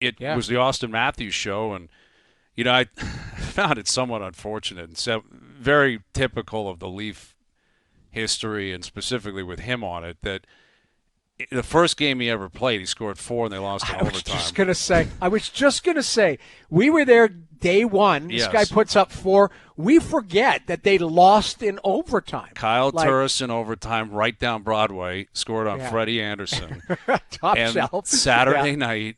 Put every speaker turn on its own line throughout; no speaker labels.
it
Yeah.
was the Auston Matthews show, and I found it somewhat unfortunate and so very typical of the Leaf history, and specifically with him on it, that the first game he ever played, he scored 4 and they lost in
I was
overtime.
just gonna say, we were there day one. This
Yes.
guy puts up 4. We forget that they lost in overtime.
Kyle Turris in overtime, right down Broadway, scored on Freddie Anderson.
Top
And
shelf.
Saturday night,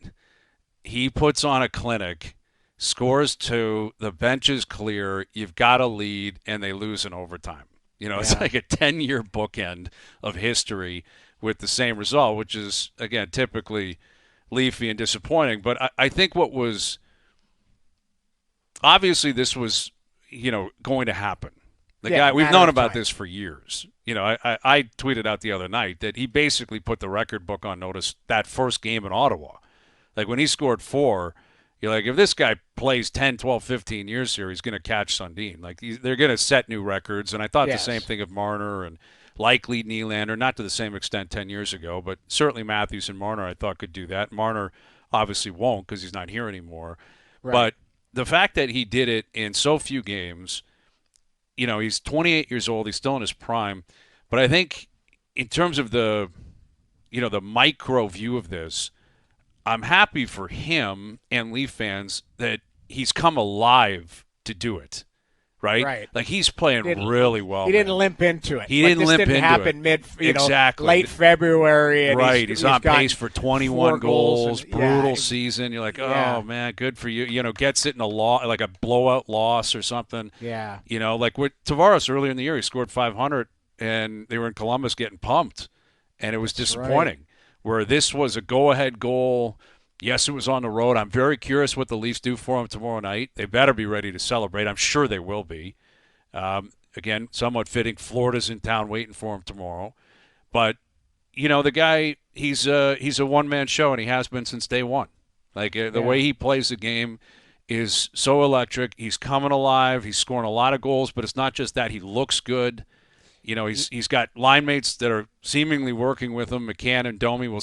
he puts on a clinic, scores 2, the bench is clear, you've got a lead, and they lose in overtime. It's like a 10-year bookend of history with the same result, which is, again, typically Leafy and disappointing. But I think what was – obviously this was, going to happen. The guy, we've known about this for years. I tweeted out the other night that he basically put the record book on notice that first game in Ottawa. Like when he scored 4, you're like, if this guy plays 10, 12, 15 years here, he's going to catch Sundin. Like they're going to set new records. And I thought the same thing of Marner and likely Nylander, not to the same extent 10 years ago, but certainly Matthews and Marner I thought could do that. Marner obviously won't because he's not here anymore. Right. But the fact that he did it in so few games, he's 28 years old, he's still in his prime. But I think in terms of the micro view of this, I'm happy for him and Leaf fans that he's come alive to do it, right?
Right.
Like he's playing really well.
He didn't limp into it.
He didn't limp into it.
This didn't happen
exactly.
late February. And
right. He's on pace for 21 goals, brutal season. You're like, oh, man, good for you. Gets it in like a blowout loss or something.
Yeah.
Like with Tavares earlier in the year, he scored 500, and they were in Columbus getting pumped, and it was disappointing. Right. Where this was a go-ahead goal. Yes, it was on the road. I'm very curious what the Leafs do for him tomorrow night. They better be ready to celebrate. I'm sure they will be. Again, somewhat fitting. Florida's in town waiting for him tomorrow. But, the guy, he's a one-man show, and he has been since day one. Like, the way he plays the game is so electric. He's coming alive. He's scoring a lot of goals, but it's not just that. He looks good. He's got line mates that are seemingly working with him. McMahon and Domi will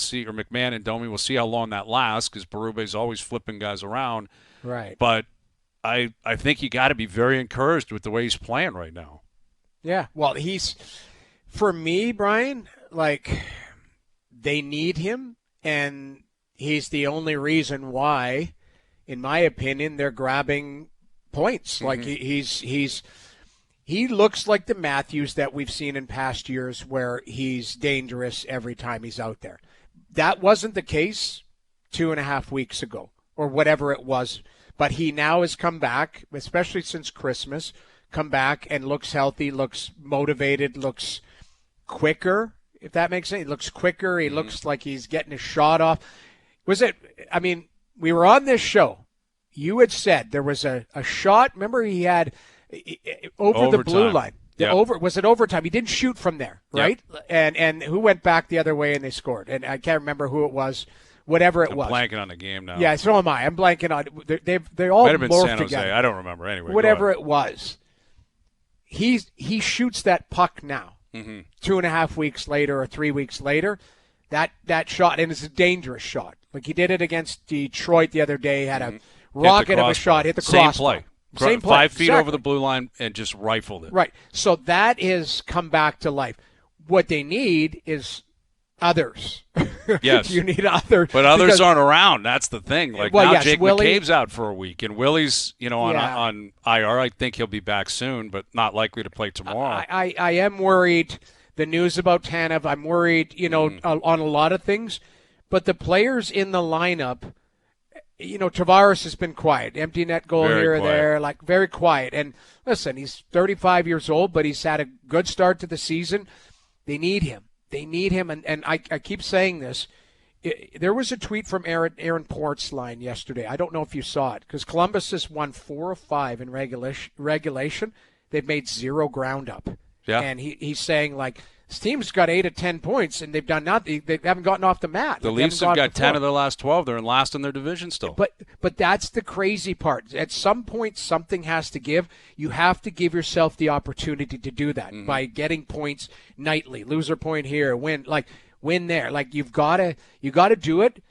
see how long that lasts because Berube's always flipping guys around.
Right.
But I think you got to be very encouraged with the way he's playing right now.
Yeah. Well, for me, Brian, like they need him, and he's the only reason why, in my opinion, they're grabbing points. Mm-hmm. Like he looks like the Matthews that we've seen in past years where he's dangerous every time he's out there. That wasn't the case 2.5 weeks ago or whatever it was. But he now has come back, especially since Christmas, come back and looks healthy, looks motivated, looks quicker, if that makes sense. He looks quicker. He looks like he's getting a shot off. We were on this show. You had said there was a shot. Remember he had – over the blue line. Was it overtime? He didn't shoot from there, right? Yep. And who went back the other way and they scored? And I can't remember who it was. Whatever it was.
I'm blanking on the game now.
Yeah, so am I. I'm blanking on. They all
might have been
morphed
San Jose.
together.
I don't remember. Anyway,
whatever it was. He shoots that puck now. Mm-hmm. 2.5 weeks later or 3 weeks later, that shot, and it's a dangerous shot. Like he did it against Detroit the other day. Had a rocket of a shot, hit the crossbar. Same play.
5 feet over the blue line and just rifled it.
Right. So that is come back to life. What they need is others.
Yes.
You need others.
But others aren't around. That's the thing. Like Jake McCabe's out for a week, and Willie's, on IR. I think he'll be back soon, but not likely to play tomorrow.
I am worried. The news about Tanev, I'm worried, on a lot of things. But the players in the lineup, Tavares has been quiet. Empty net goal here or there, like very quiet. And listen, he's 35 years old, but he's had a good start to the season. They need him. And I keep saying this. There was a tweet from Aaron Portzline yesterday. I don't know if you saw it, because Columbus has won 4 of 5 in regulation. They've made 0 ground up. Yeah. And he's saying, like, this team's got 8 of 10 points, and they've done nothing. They haven't gotten off the mat.
The Leafs have got 10 of their last 12. They're in last in their division still.
But that's the crazy part. At some point, something has to give. You have to give yourself the opportunity to do that by getting points nightly. Loser point here, win there. Like you got to do it.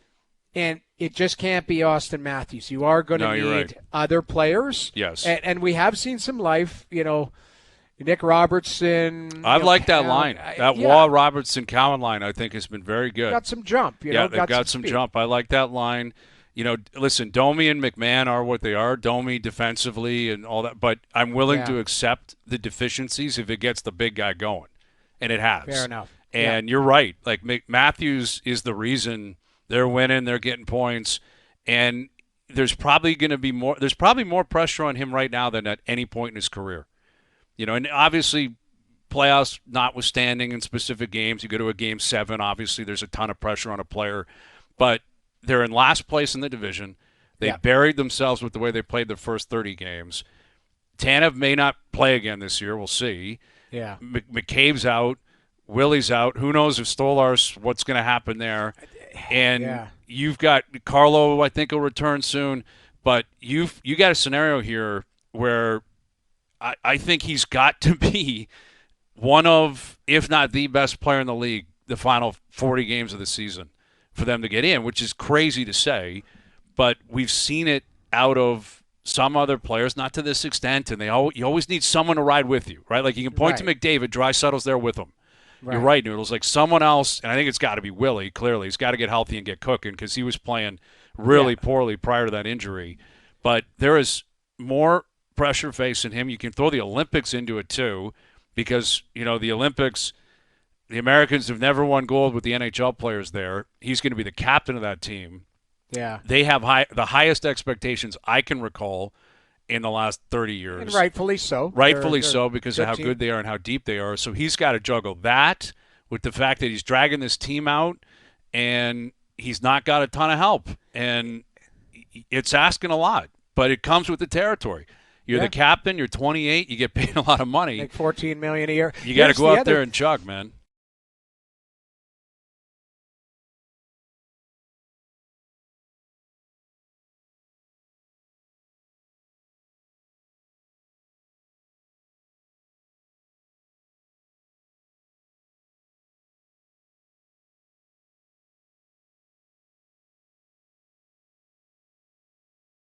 And it just can't be Auston Matthews. You are going to
No, you're
need
right.
other players.
Yes.
And we have seen some life, Nick Robertson.
I've liked that line. That Wall, Robertson, Cowan line, I think, has been very good.
Got some jump.
They've got some jump. I like that line. Listen, Domi and McMahon are what they are. Domi defensively and all that. But I'm willing to accept the deficiencies if it gets the big guy going. And it has.
Fair enough.
And you're right. Like, Matthews is the reason they're winning. They're getting points. And there's probably more pressure on him right now than at any point in his career. And obviously playoffs notwithstanding in specific games, you go to a game 7, obviously there's a ton of pressure on a player. But they're in last place in the division. They buried themselves with the way they played the first 30 games. Tanev may not play again this year. We'll see.
Yeah.
McCabe's out. Willie's out. Who knows if Stolar's, what's going to happen there. And you've got Carlo, I think, will return soon. But you got a scenario here where I think he's got to be one of, if not the best player in the league, the final 40 games of the season for them to get in, which is crazy to say. But we've seen it out of some other players, not to this extent, and you always need someone to ride with you, right? Like you can point to McDavid, Draisaitl's there with him. Right. You're right, Noodles. Like someone else, and I think it's got to be Willie, clearly. He's got to get healthy and get cooking because he was playing really poorly prior to that injury. But there is more pressure facing him. You can throw the Olympics into it too because, the Olympics, the Americans have never won gold with the NHL players there. He's going to be the captain of that team.
Yeah.
They have the highest expectations I can recall in the last 30 years.
And rightfully so.
Rightfully so because of how good they are and how deep they are. So he's got to juggle that with the fact that he's dragging this team out and he's not got a ton of help. And it's asking a lot, but it comes with the territory. You're the captain, you're 28, you get paid a lot of money.
Make $14 million a year.
You got to go out there and chug, man.